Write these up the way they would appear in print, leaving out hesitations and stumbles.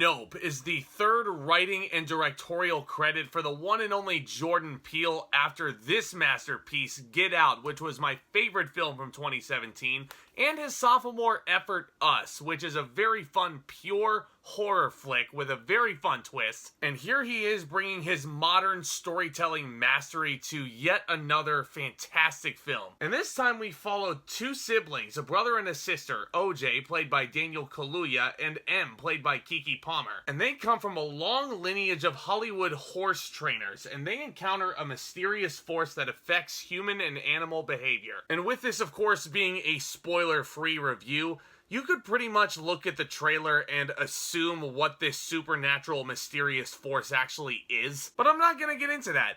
Nope is the third writing and directorial credit for the one and only Jordan Peele after this masterpiece, Get Out, which was my favorite film from 2017, and his sophomore effort, Us, which is a very fun, pure horror flick with a very fun twist. And here he is bringing his modern storytelling mastery to yet another fantastic film. And this time we followed two siblings, a brother and a sister, OJ, played by Daniel Kaluuya, and M, played by Keke Palmer. And they come from a long lineage of Hollywood horse trainers, and they encounter a mysterious force that affects human and animal behavior. And with this, of course, being a spoiler-free review, you could pretty much look at the trailer and assume what this supernatural mysterious force actually is. But I'm not gonna get into that.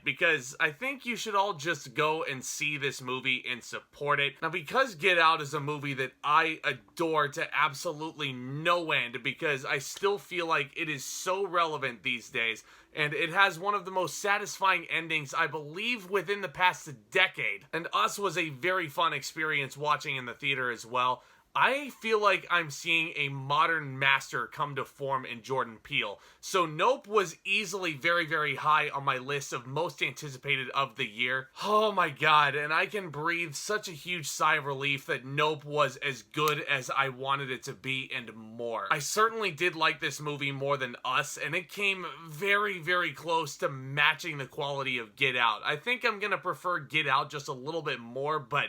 Because I think you should all just go and see this movie and support it. Now, because Get Out is a movie that I adore to absolutely no end, because I still feel like it is so relevant these days, and it has one of the most satisfying endings, I believe, within the past decade. And Us was a very fun experience watching in the theater as well. I feel like I'm seeing a modern master come to form in Jordan Peele. So Nope was easily very, very high on my list of most anticipated of the year. Oh my god, and I can breathe such a huge sigh of relief that Nope was as good as I wanted it to be and more. I certainly did like this movie more than Us, and it came very, very close to matching the quality of Get Out. I think I'm gonna prefer Get Out just a little bit more, but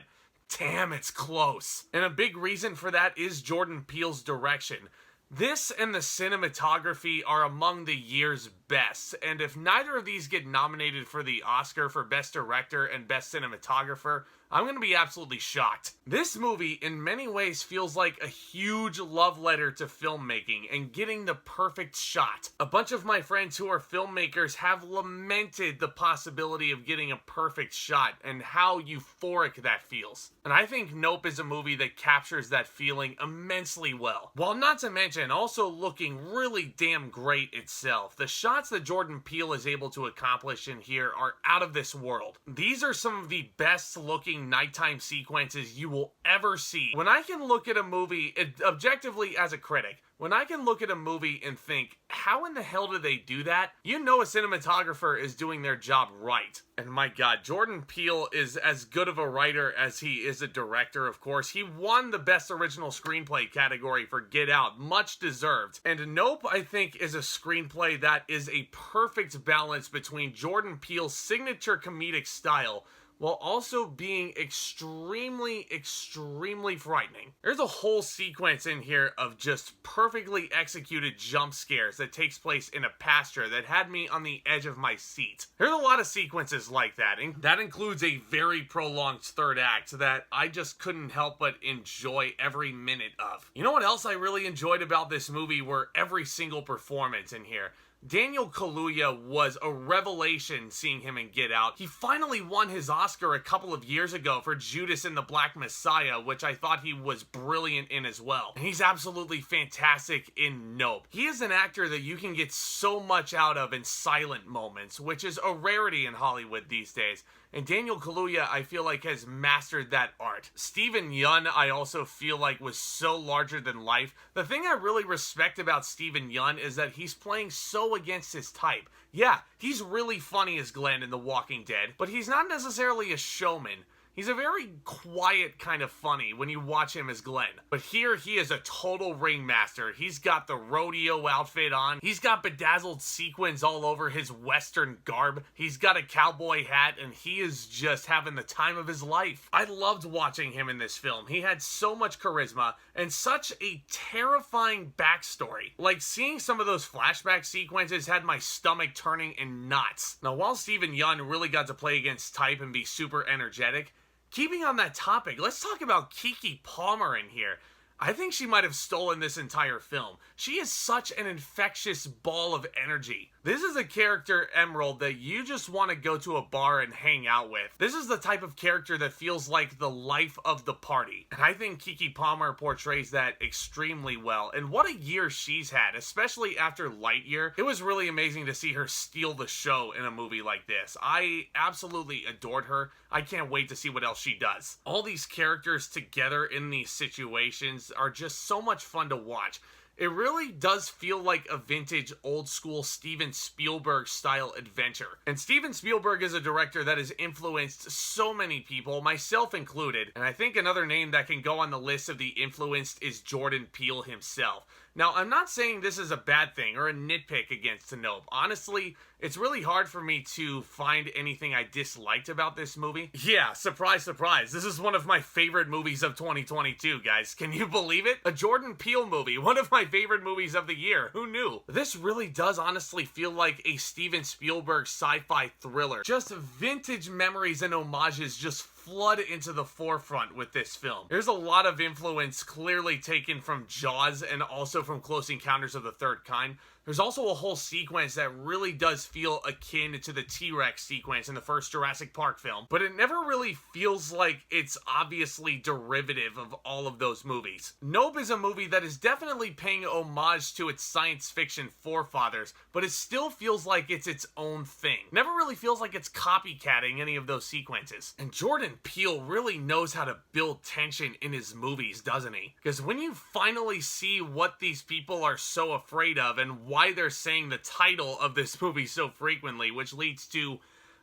damn, it's close. And a big reason for that is Jordan Peele's direction. This and the cinematography are among the year's best, and if neither of these get nominated for the Oscar for Best Director and Best Cinematographer, I'm gonna be absolutely shocked. This movie, in many ways, feels like a huge love letter to filmmaking and getting the perfect shot. A bunch of my friends who are filmmakers have lamented the possibility of getting a perfect shot and how euphoric that feels. And I think Nope is a movie that captures that feeling immensely well. While not to mention also looking really damn great itself, the shots that Jordan Peele is able to accomplish in here are out of this world. These are some of the best looking nighttime sequences you will ever see. When I can look at a movie, objectively as a critic, when I can look at a movie and think, how in the hell did they do that? You know a cinematographer is doing their job right. And my god, Jordan Peele is as good of a writer as he is a director, of course. He won the Best Original Screenplay category for Get Out, much deserved. And Nope, I think, is a screenplay that is a perfect balance between Jordan Peele's signature comedic style while also being extremely, extremely frightening. There's a whole sequence in here of just perfectly executed jump scares that takes place in a pasture that had me on the edge of my seat. There's a lot of sequences like that, and that includes a very prolonged third act that I just couldn't help but enjoy every minute of. You know what else I really enjoyed about this movie were every single performance in here. Daniel Kaluuya was a revelation seeing him in Get Out. He finally won his Oscar a couple of years ago for Judas and the Black Messiah, which I thought he was brilliant in as well. And he's absolutely fantastic in Nope. He is an actor that you can get so much out of in silent moments, which is a rarity in Hollywood these days. And Daniel Kaluuya, I feel like, has mastered that art. Yeun, I also feel like, was so larger than life. The thing I really respect about Yeun is that he's playing so against his type. Yeah, he's really funny as Glenn in The Walking Dead, but he's not necessarily a showman. He's a very quiet kind of funny when you watch him as Glenn. But here he is a total ringmaster. He's got the rodeo outfit on. He's got bedazzled sequins all over his Western garb. He's got a cowboy hat, and he is just having the time of his life. I loved watching him in this film. He had so much charisma and such a terrifying backstory. Like, seeing some of those flashback sequences had my stomach turning in knots. Now, while Yeun really got to play against type and be super energetic, keeping on that topic, let's talk about Keke Palmer in here. I think she might have stolen this entire film. She is such an infectious ball of energy. This is a character, Emerald, that you just want to go to a bar and hang out with. This is the type of character that feels like the life of the party. And I think Keke Palmer portrays that extremely well. And what a year she's had, especially after Lightyear. It was really amazing to see her steal the show in a movie like this. I absolutely adored her. I can't wait to see what else she does. All these characters together in these situations are just so much fun to watch. It really does feel like a vintage, old-school Steven Spielberg-style adventure. And Steven Spielberg is a director that has influenced so many people, myself included, and I think another name that can go on the list of the influenced is Jordan Peele himself. Now, I'm not saying this is a bad thing or a nitpick against Nope. Honestly, it's really hard for me to find anything I disliked about this movie. Yeah, surprise, surprise. This is one of my favorite movies of 2022, guys. Can you believe it? A Jordan Peele movie, one of my favorite movies of the year. Who knew? This really does honestly feel like a Steven Spielberg sci-fi thriller. Just vintage memories and homages just flood into the forefront with this film. There's a lot of influence clearly taken from Jaws and also from Close Encounters of the Third Kind. There's also a whole sequence that really does feel akin to the T-Rex sequence in the first Jurassic Park film, but it never really feels like it's obviously derivative of all of those movies. Nope is a movie that is definitely paying homage to its science fiction forefathers, but it still feels like it's its own thing. Never really feels like it's copycatting any of those sequences. And Jordan Peele really knows how to build tension in his movies, doesn't he? Because when you finally see what these people are so afraid of and why they're saying the title of this movie so frequently, which leads to,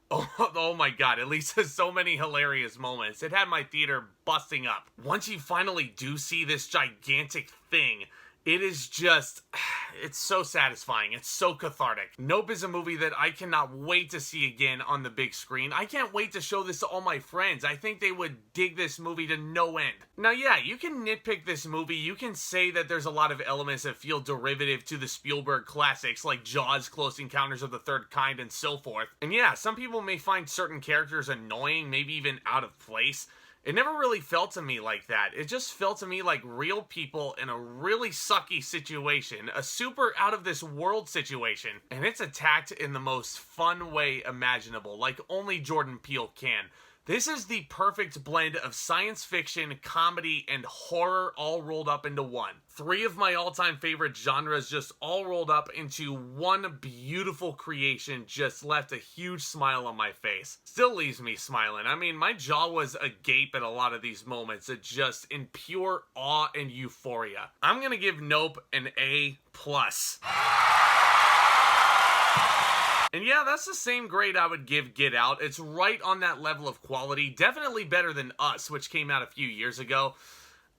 oh my god, it leads to so many hilarious moments. It had my theater busting up. Once you finally do see this gigantic thing, it is just, it's so satisfying. It's so cathartic. Nope is a movie that I cannot wait to see again on the big screen. I can't wait to show this to all my friends. I think they would dig this movie to no end. Now, yeah, you can nitpick this movie. You can say that there's a lot of elements that feel derivative to the Spielberg classics like Jaws, Close Encounters of the Third Kind, and so forth. And yeah, some people may find certain characters annoying, maybe even out of place. It never really felt to me like that. It just felt to me like real people in a really sucky situation, a super out of this world situation, and it's attacked in the most fun way imaginable, like only Jordan Peele can. This is the perfect blend of science fiction, comedy, and horror all rolled up into one. 3 of my all-time favorite genres just all rolled up into one beautiful creation just left a huge smile on my face. Still leaves me smiling. I mean, my jaw was agape at a lot of these moments, just in pure awe and euphoria. I'm gonna give Nope an A+. And yeah, that's the same grade I would give Get Out. It's right on that level of quality. Definitely better than Us, which came out a few years ago.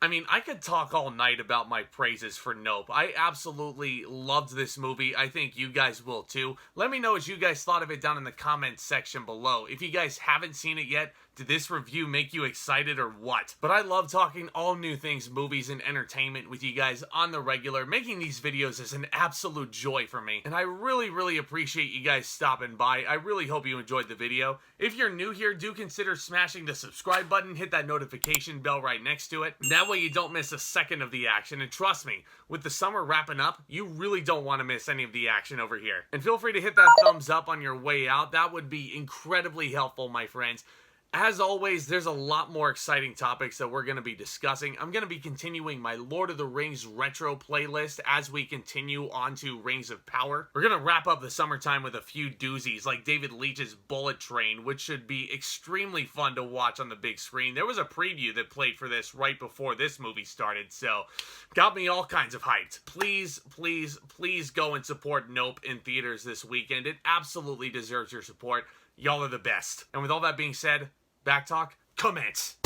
I mean, I could talk all night about my praises for Nope. I absolutely loved this movie. I think you guys will too. Let me know what you guys thought of it down in the comments section below. If you guys haven't seen it yet, did this review make you excited or what? But I love talking all new things, movies, and entertainment with you guys on the regular. Making these videos is an absolute joy for me. And I really appreciate you guys stopping by. I really hope you enjoyed the video. If you're new here, do consider smashing the subscribe button. Hit that notification bell right next to it. That way you don't miss a second of the action. And trust me, with the summer wrapping up, you really don't want to miss any of the action over here. And feel free to hit that thumbs up on your way out. That would be incredibly helpful, my friends. As always, there's a lot more exciting topics that we're going to be discussing. I'm going to be continuing my Lord of the Rings retro playlist as we continue on to Rings of Power. We're going to wrap up the summertime with a few doozies like David Leitch's Bullet Train, which should be extremely fun to watch on the big screen. There was a preview that played for this right before this movie started, so got me all kinds of hyped. Please go and support Nope in theaters this weekend. It absolutely deserves your support. Y'all are the best. And with all that being said, back talk, commence.